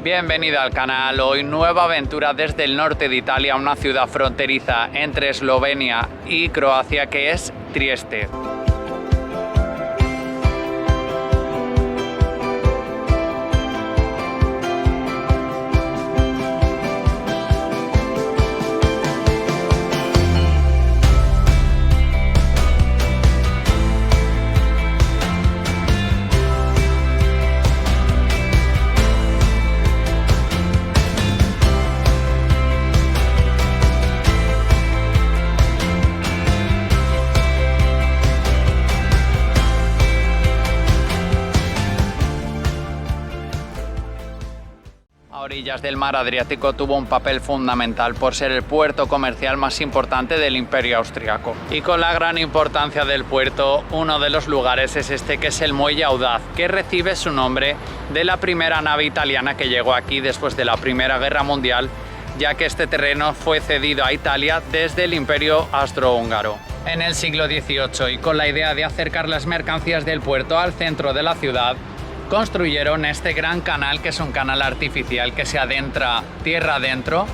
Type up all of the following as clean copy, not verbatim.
Bienvenida al canal. Hoy nueva aventura desde el norte de Italia, una ciudad fronteriza entre Eslovenia y Croacia que es Trieste. A orillas del mar Adriático tuvo un papel fundamental por ser el puerto comercial más importante del Imperio Austriaco. Y con la gran importancia del puerto, uno de los lugares es este, que es el Muelle Audaz, que recibe su nombre de la primera nave italiana que llegó aquí después de la Primera Guerra Mundial, ya que este terreno fue cedido a Italia desde el Imperio Austrohúngaro en el siglo XVIII, y con la idea de acercar las mercancías del puerto al centro de la ciudad, construyeron este gran canal, que es un canal artificial que se adentra tierra adentro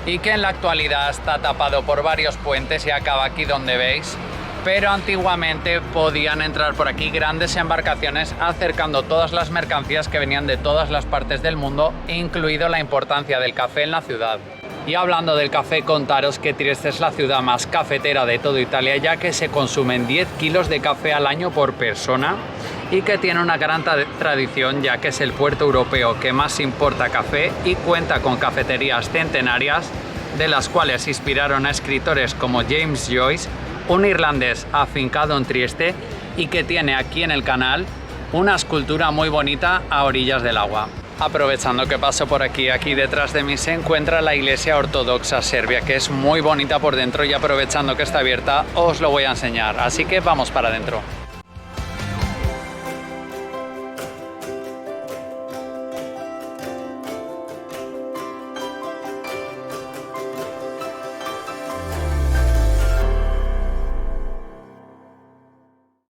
y que en la actualidad está tapado por varios puentes y acaba aquí donde veis, pero antiguamente podían entrar por aquí grandes embarcaciones acercando todas las mercancías que venían de todas las partes del mundo, incluido la importancia del café en la ciudad. Y hablando del café, contaros que Trieste es la ciudad más cafetera de toda Italia, ya que se consumen 10 kilos de café al año por persona, y que tiene una gran tradición, ya que es el puerto europeo que más importa café y cuenta con cafeterías centenarias, de las cuales se inspiraron a escritores como James Joyce, un irlandés afincado en Trieste, y que tiene aquí en el canal una escultura muy bonita a orillas del agua. Aprovechando que paso por aquí detrás de mí se encuentra la iglesia ortodoxa serbia, que es muy bonita por dentro, y aprovechando que está abierta os lo voy a enseñar, así que vamos para adentro.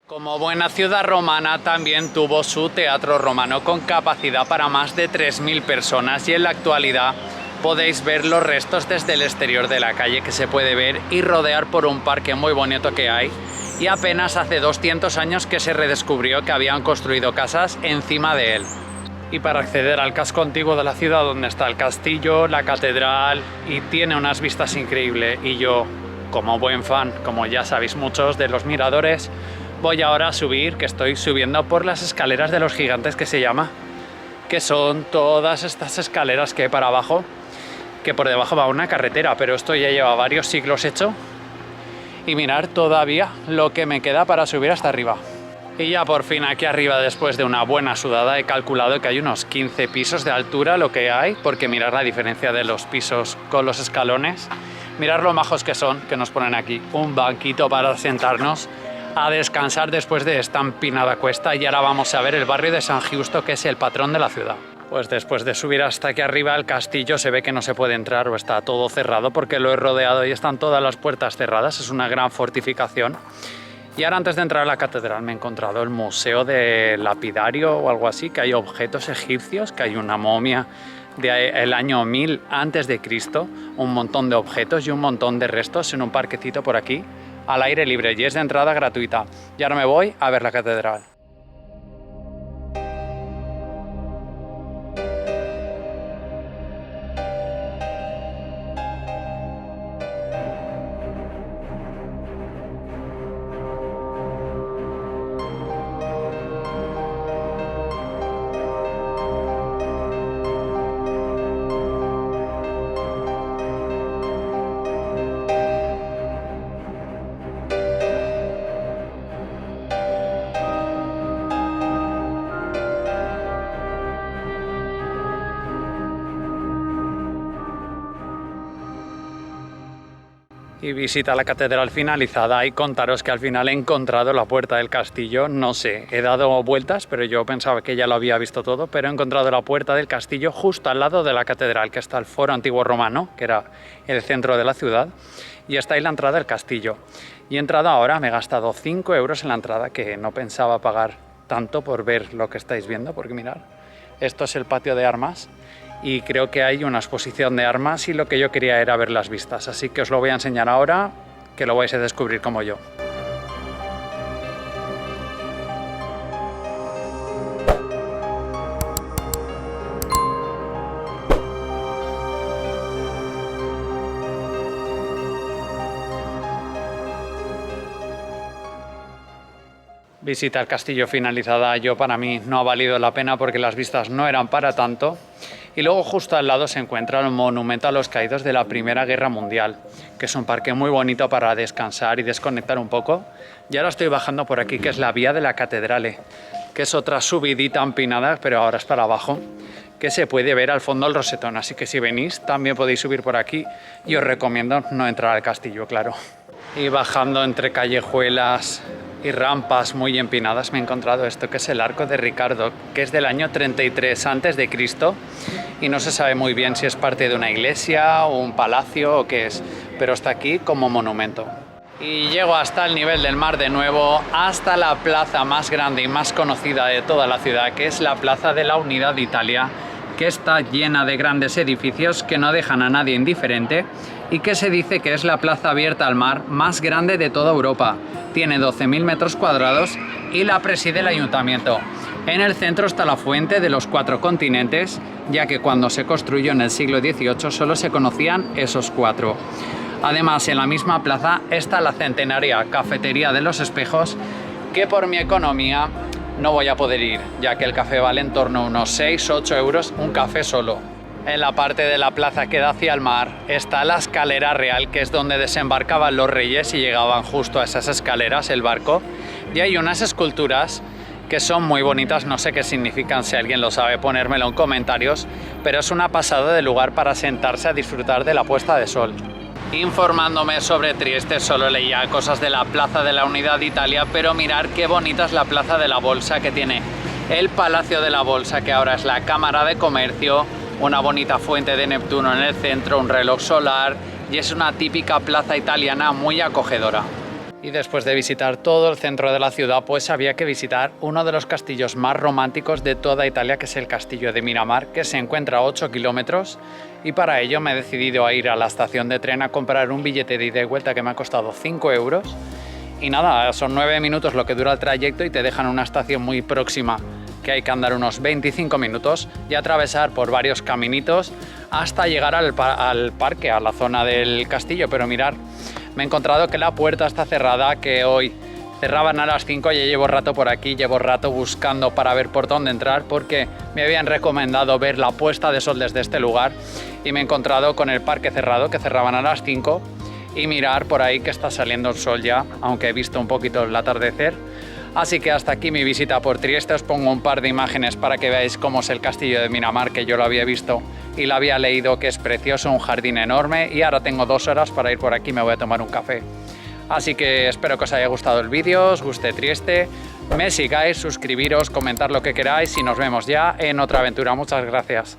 Como buena ciudad romana, también tuvo su teatro romano con capacidad para más de 3.000 personas, y en la actualidad podéis ver los restos desde el exterior de la calle, que se puede ver y rodear por un parque muy bonito que hay, y apenas hace 200 años que se redescubrió que habían construido casas encima de él. Y para acceder al casco antiguo de la ciudad, donde está el castillo, la catedral, y tiene unas vistas increíbles, y yo, como buen fan, como ya sabéis muchos, de los miradores, voy ahora a subir, que estoy subiendo por las escaleras de los gigantes, que se llama, que son todas estas escaleras que hay para abajo, que por debajo va una carretera, pero esto ya lleva varios siglos hecho, y mirar todavía lo que me queda para subir hasta arriba. Y ya por fin aquí arriba, después de una buena sudada, he calculado que hay unos 15 pisos de altura lo que hay, porque mirar la diferencia de los pisos con los escalones, mirar lo majos que son, que nos ponen aquí un banquito para sentarnos a descansar después de esta empinada cuesta. Y ahora vamos a ver el barrio de San Giusto, que es el patrón de la ciudad. Pues después de subir hasta aquí arriba, el castillo se ve que no se puede entrar, o está todo cerrado, porque lo he rodeado y están todas las puertas cerradas. Es una gran fortificación. Y ahora, antes de entrar a la catedral, me he encontrado el museo de lapidario o algo así, que hay objetos egipcios, que hay una momia del año 1000 antes de Cristo, un montón de objetos y un montón de restos en un parquecito por aquí, al aire libre, y es de entrada gratuita. Y ahora me voy a ver la catedral. Y visita la catedral finalizada, y contaros que al final he encontrado la puerta del castillo. No sé, he dado vueltas, pero yo pensaba que ya lo había visto todo, pero he encontrado la puerta del castillo justo al lado de la catedral, que está el foro antiguo romano, que era el centro de la ciudad, y está ahí la entrada del castillo. Y he entrado ahora, me he gastado 5 euros en la entrada, que no pensaba pagar tanto por ver lo que estáis viendo, porque mirad, esto es el patio de armas, y creo que hay una exposición de armas y lo que yo quería era ver las vistas, así que os lo voy a enseñar ahora, que lo vais a descubrir como yo. Visita el castillo finalizada, para mí no ha valido la pena porque las vistas no eran para tanto. Y luego justo al lado se encuentra el monumento a los caídos de la Primera Guerra Mundial, que es un parque muy bonito para descansar y desconectar un poco. Y ahora estoy bajando por aquí, que es la Vía de la Cattedrale, que es otra subidita empinada, pero ahora es para abajo, que se puede ver al fondo el rosetón. Así que si venís también podéis subir por aquí y os recomiendo no entrar al castillo, claro. Y bajando entre callejuelas y rampas muy empinadas me he encontrado esto, que es el Arco de Ricardo, que es del año 33 a.C. y no se sabe muy bien si es parte de una iglesia o un palacio o qué es, pero está aquí como monumento. Y llego hasta el nivel del mar de nuevo, hasta la plaza más grande y más conocida de toda la ciudad, que es la Plaza de la Unidad de Italia, que está llena de grandes edificios que no dejan a nadie indiferente y que se dice que es la plaza abierta al mar más grande de toda Europa. Tiene 12.000 metros cuadrados y la preside el ayuntamiento. En el centro está la fuente de los 4 continentes, ya que cuando se construyó en el siglo XVIII solo se conocían esos 4. Además, en la misma plaza está la centenaria Cafetería de los Espejos, que por mi economía no voy a poder ir, ya que el café vale en torno a unos 6-8 euros un café solo. En la parte de la plaza que da hacia el mar está la escalera real, que es donde desembarcaban los reyes y llegaban justo a esas escaleras el barco. Y hay unas esculturas que son muy bonitas, no sé qué significan, si alguien lo sabe ponérmelo en comentarios, pero es una pasada de lugar para sentarse a disfrutar de la puesta de sol. Informándome sobre Trieste solo leía cosas de la Plaza de la Unidad de Italia, pero mirar qué bonita es la Plaza de la Bolsa, que tiene el Palacio de la Bolsa, que ahora es la Cámara de Comercio, una bonita fuente de Neptuno en el centro, un reloj solar, y es una típica plaza italiana muy acogedora. Y después de visitar todo el centro de la ciudad, pues había que visitar uno de los castillos más románticos de toda Italia, que es el castillo de Miramar, que se encuentra a 8 kilómetros, y para ello me he decidido a ir a la estación de tren a comprar un billete de ida y vuelta que me ha costado 5 euros. Y nada, son 9 minutos lo que dura el trayecto y te dejan una estación muy próxima, que hay que andar unos 25 minutos y atravesar por varios caminitos hasta llegar al parque, a la zona del castillo. Pero mirar, me he encontrado que la puerta está cerrada, que hoy cerraban a las 5, ya llevo rato por aquí, llevo rato buscando para ver por dónde entrar, porque me habían recomendado ver la puesta de sol desde este lugar y me he encontrado con el parque cerrado, que cerraban a las 5, y mirar por ahí que está saliendo el sol ya, aunque he visto un poquito el atardecer. Así que hasta aquí mi visita por Trieste. Os pongo un par de imágenes para que veáis cómo es el castillo de Miramar, que yo lo había visto y lo había leído, que es precioso, un jardín enorme, y ahora tengo 2 horas para ir por aquí, me voy a tomar un café. Así que espero que os haya gustado el vídeo, os guste Trieste, me sigáis, suscribiros, comentar lo que queráis y nos vemos ya en otra aventura. Muchas gracias.